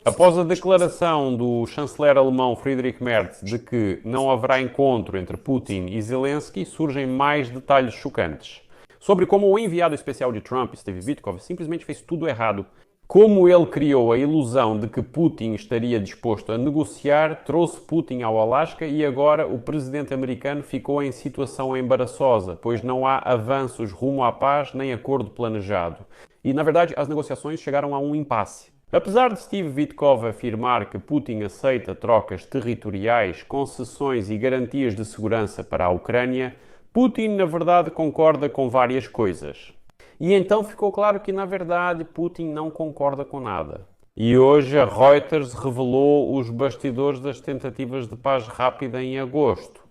Após a declaração do chanceler alemão Friedrich Merz de que não haverá encontro entre Putin e Zelensky, surgem mais detalhes chocantes sobre como o enviado especial de Trump, Steve Witkoff, simplesmente fez tudo errado. Como ele criou a ilusão de que Putin estaria disposto a negociar, trouxe Putin ao Alasca e agora o presidente americano ficou em situação embaraçosa, pois não há avanços rumo à paz nem acordo planejado. E, na verdade, as negociações chegaram a um impasse. Apesar de Steve Witkoff afirmar que Putin aceita trocas territoriais, concessões e garantias de segurança para a Ucrânia, Putin, na verdade, concorda com várias coisas. E então ficou claro que, na verdade, Putin não concorda com nada. E hoje a Reuters revelou os bastidores das tentativas de paz rápida em agosto.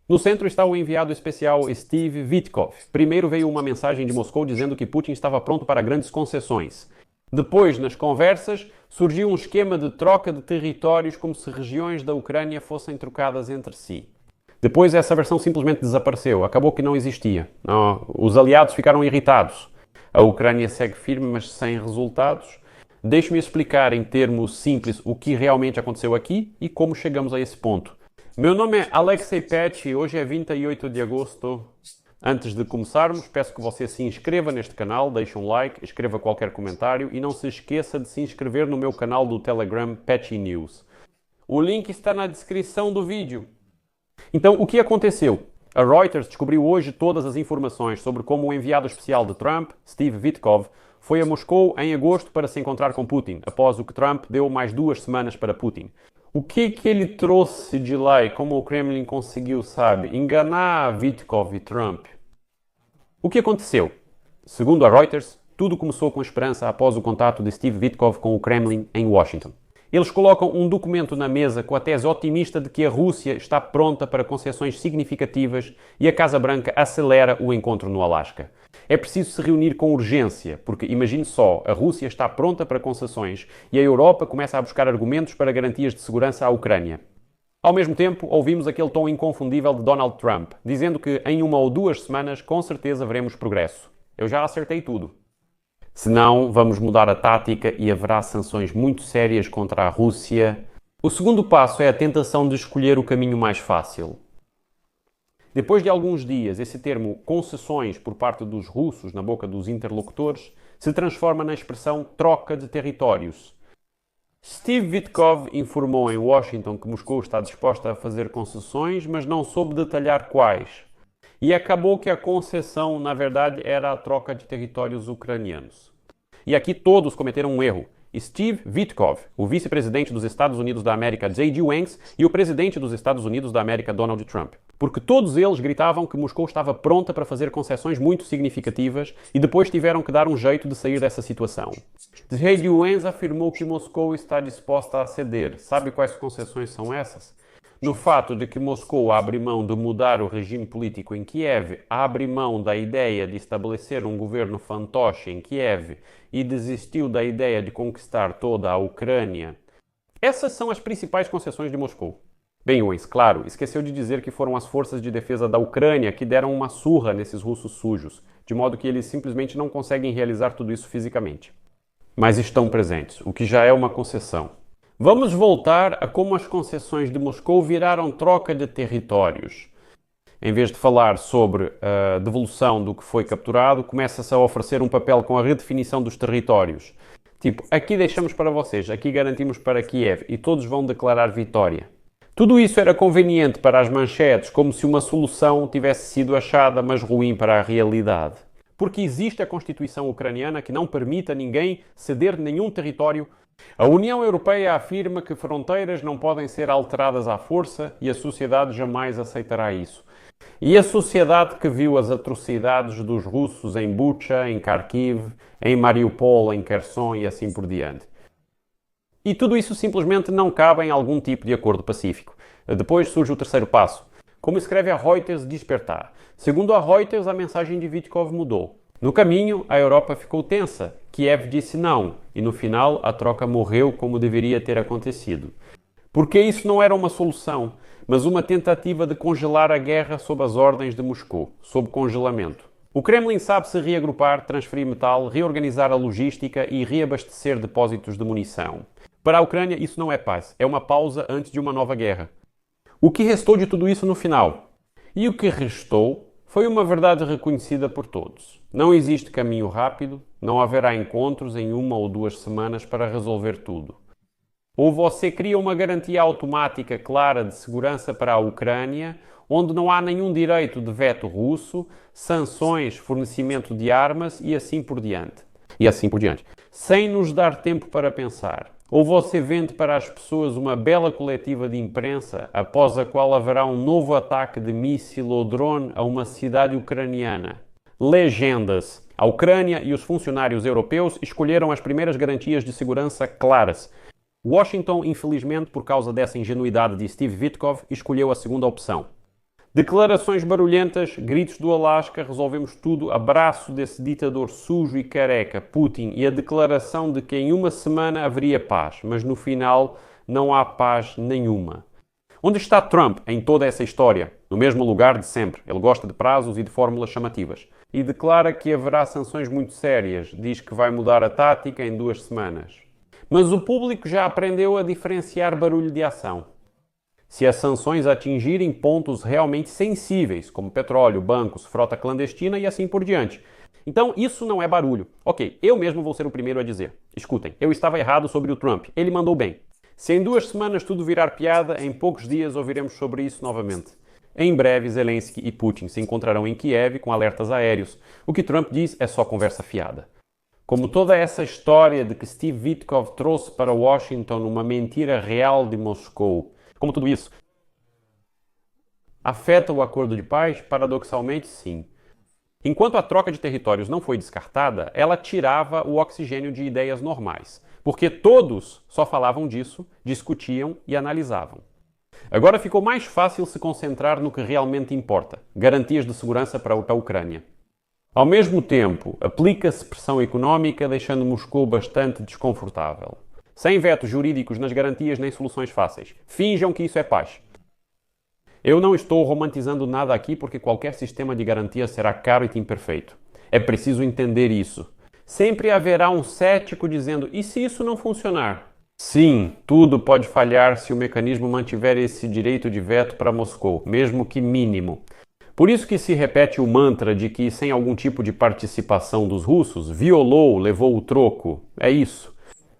No centro está o enviado especial Steve Witkoff. Primeiro veio uma mensagem de Moscou dizendo que Putin estava pronto para grandes concessões. Depois, nas conversas, surgiu um esquema de troca de territórios como se regiões da Ucrânia fossem trocadas entre si. Depois essa versão simplesmente desapareceu, acabou que não existia. Os aliados ficaram irritados. A Ucrânia segue firme, mas sem resultados. Deixe-me explicar em termos simples o que realmente aconteceu aqui e como chegamos a esse ponto. Meu nome é Alexei Petch e hoje é 28 de agosto. Antes de começarmos, peço que você se inscreva neste canal, deixe um like, escreva qualquer comentário e não se esqueça de se inscrever no meu canal do Telegram Petchy News. O link está na descrição do vídeo. Então, o que aconteceu? A Reuters descobriu hoje todas as informações sobre como o enviado especial de Trump, Steve Witkoff, foi a Moscou em agosto para se encontrar com Putin, após o que Trump deu mais 2 semanas para Putin. O que ele trouxe de lá e como o Kremlin conseguiu, sabe, enganar Witkoff e Trump? O que aconteceu? Segundo a Reuters, tudo começou com esperança após o contato de Steve Witkoff com o Kremlin em Washington. Eles colocam um documento na mesa com a tese otimista de que a Rússia está pronta para concessões significativas e a Casa Branca acelera o encontro no Alasca. É preciso se reunir com urgência, porque imagine só, a Rússia está pronta para concessões e a Europa começa a buscar argumentos para garantias de segurança à Ucrânia. Ao mesmo tempo, ouvimos aquele tom inconfundível de Donald Trump, dizendo que em 1 ou 2 semanas com certeza veremos progresso. Eu já acertei tudo. Senão, vamos mudar a tática e haverá sanções muito sérias contra a Rússia. O segundo passo é a tentação de escolher o caminho mais fácil. Depois de alguns dias, esse termo concessões por parte dos russos na boca dos interlocutores se transforma na expressão troca de territórios. Steve Witkoff informou em Washington que Moscou está disposta a fazer concessões, mas não soube detalhar quais. E acabou que a concessão, na verdade, era a troca de territórios ucranianos. E aqui todos cometeram um erro. Steve Witkoff, o vice-presidente dos Estados Unidos da América, J.D. Vance, e o presidente dos Estados Unidos da América, Donald Trump. Porque todos eles gritavam que Moscou estava pronta para fazer concessões muito significativas e depois tiveram que dar um jeito de sair dessa situação. J.D. Vance afirmou que Moscou está disposta a ceder. Sabe quais concessões são essas? No fato de que Moscou abre mão de mudar o regime político em Kiev, abre mão da ideia de estabelecer um governo fantoche em Kiev e desistiu da ideia de conquistar toda a Ucrânia. Essas são as principais concessões de Moscou. Bem, Owens, claro, esqueceu de dizer que foram as forças de defesa da Ucrânia que deram uma surra nesses russos sujos, de modo que eles simplesmente não conseguem realizar tudo isso fisicamente. Mas estão presentes, o que já é uma concessão. Vamos voltar a como as concessões de Moscou viraram troca de territórios. Em vez de falar sobre a devolução do que foi capturado, começa-se a oferecer um papel com a redefinição dos territórios. Tipo, aqui deixamos para vocês, aqui garantimos para Kiev e todos vão declarar vitória. Tudo isso era conveniente para as manchetes, como se uma solução tivesse sido achada, mas ruim para a realidade. Porque existe a Constituição ucraniana que não permite a ninguém ceder nenhum território. A União Europeia afirma que fronteiras não podem ser alteradas à força e a sociedade jamais aceitará isso. E a sociedade que viu as atrocidades dos russos em Bucha, em Kharkiv, em Mariupol, em Kherson e assim por diante. E tudo isso simplesmente não cabe em algum tipo de acordo pacífico. Depois surge o terceiro passo. Como escreve a Reuters, despertar. Segundo a Reuters, a mensagem de Witkoff mudou. No caminho, a Europa ficou tensa. Kiev disse não, e no final a troca morreu como deveria ter acontecido. Porque isso não era uma solução, mas uma tentativa de congelar a guerra sob as ordens de Moscou, sob congelamento. O Kremlin sabe se reagrupar, transferir metal, reorganizar a logística e reabastecer depósitos de munição. Para a Ucrânia, isso não é paz, é uma pausa antes de uma nova guerra. O que restou de tudo isso no final? E o que restou foi uma verdade reconhecida por todos. Não existe caminho rápido, não haverá encontros em 1 ou 2 semanas para resolver tudo. Ou você cria uma garantia automática clara de segurança para a Ucrânia, onde não há nenhum direito de veto russo, sanções, fornecimento de armas e assim por diante. Sem nos dar tempo para pensar. Ou você vende para as pessoas uma bela coletiva de imprensa, após a qual haverá um novo ataque de míssil ou drone a uma cidade ucraniana. Legendas. A Ucrânia e os funcionários europeus escolheram as primeiras garantias de segurança claras. Washington, infelizmente, por causa dessa ingenuidade de Steve Witkoff, escolheu a segunda opção. Declarações barulhentas, gritos do Alasca, resolvemos tudo, abraço desse ditador sujo e careca, Putin, e a declaração de que em 1 semana haveria paz, mas no final não há paz nenhuma. Onde está Trump em toda essa história? No mesmo lugar de sempre. Ele gosta de prazos e de fórmulas chamativas. E declara que haverá sanções muito sérias. Diz que vai mudar a tática em 2 semanas. Mas o público já aprendeu a diferenciar barulho de ação. Se as sanções atingirem pontos realmente sensíveis, como petróleo, bancos, frota clandestina e assim por diante. Então, isso não é barulho. Ok, eu mesmo vou ser o primeiro a dizer. Escutem, eu estava errado sobre o Trump. Ele mandou bem. Se em 2 semanas tudo virar piada, em poucos dias ouviremos sobre isso novamente. Em breve, Zelensky e Putin se encontrarão em Kiev com alertas aéreos. O que Trump diz é só conversa fiada. Como toda essa história de que Steve Witkoff trouxe para Washington uma mentira real de Moscou, como tudo isso afeta o acordo de paz? Paradoxalmente, sim. Enquanto a troca de territórios não foi descartada, ela tirava o oxigênio de ideias normais, porque todos só falavam disso, discutiam e analisavam. Agora ficou mais fácil se concentrar no que realmente importa: garantias de segurança para a Ucrânia. Ao mesmo tempo, aplica-se pressão económica, deixando Moscou bastante desconfortável. Sem vetos jurídicos nas garantias nem soluções fáceis. Finjam que isso é paz. Eu não estou romantizando nada aqui porque qualquer sistema de garantia será caro e imperfeito. É preciso entender isso. Sempre haverá um cético dizendo: e se isso não funcionar? Sim, tudo pode falhar se o mecanismo mantiver esse direito de veto para Moscou, mesmo que mínimo. Por isso que se repete o mantra de que, sem algum tipo de participação dos russos, violou, levou o troco. É isso.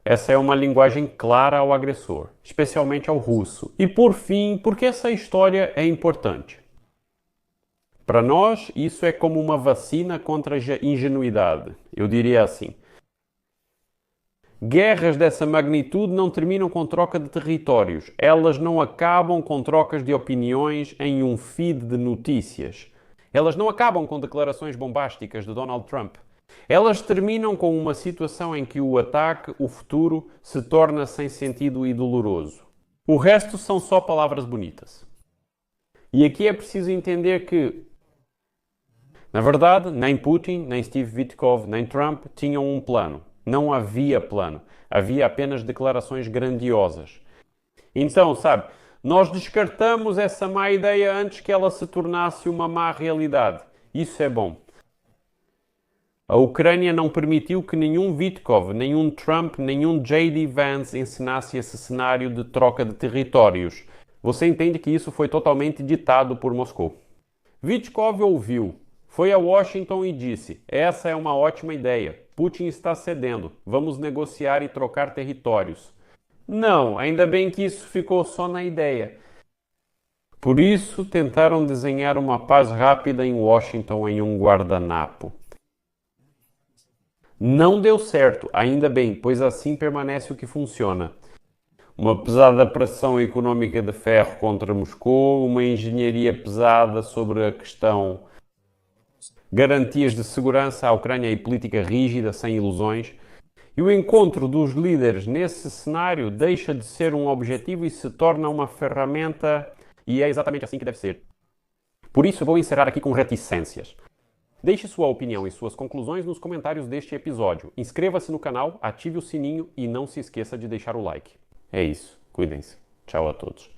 Essa é uma linguagem clara ao agressor, especialmente ao russo. E por fim, por que essa história é importante? Para nós, isso é como uma vacina contra a ingenuidade. Eu diria assim: guerras dessa magnitude não terminam com troca de territórios. Elas não acabam com trocas de opiniões em um feed de notícias. Elas não acabam com declarações bombásticas de Donald Trump. Elas terminam com uma situação em que o ataque, o futuro, se torna sem sentido e doloroso. O resto são só palavras bonitas. E aqui é preciso entender que, na verdade, nem Putin, nem Steve Witkoff, nem Trump tinham um plano. Não havia plano. Havia apenas declarações grandiosas. Então, sabe, nós descartamos essa má ideia antes que ela se tornasse uma má realidade. Isso é bom. A Ucrânia não permitiu que nenhum Witkoff, nenhum Trump, nenhum J.D. Vance ensinasse esse cenário de troca de territórios. Você entende que isso foi totalmente ditado por Moscou. Witkoff ouviu, foi a Washington e disse: essa é uma ótima ideia. Putin está cedendo. Vamos negociar e trocar territórios. Não, ainda bem que isso ficou só na ideia. Por isso, tentaram desenhar uma paz rápida em Washington em um guardanapo. Não deu certo, ainda bem, pois assim permanece o que funciona. Uma pesada pressão económica de ferro contra Moscou, uma engenharia pesada sobre a questão, garantias de segurança à Ucrânia e política rígida, sem ilusões. E o encontro dos líderes nesse cenário deixa de ser um objetivo e se torna uma ferramenta, e é exatamente assim que deve ser. Por isso eu vou encerrar aqui com reticências. Deixe sua opinião e suas conclusões nos comentários deste episódio. Inscreva-se no canal, ative o sininho e não se esqueça de deixar o like. É isso. Cuidem-se. Tchau a todos.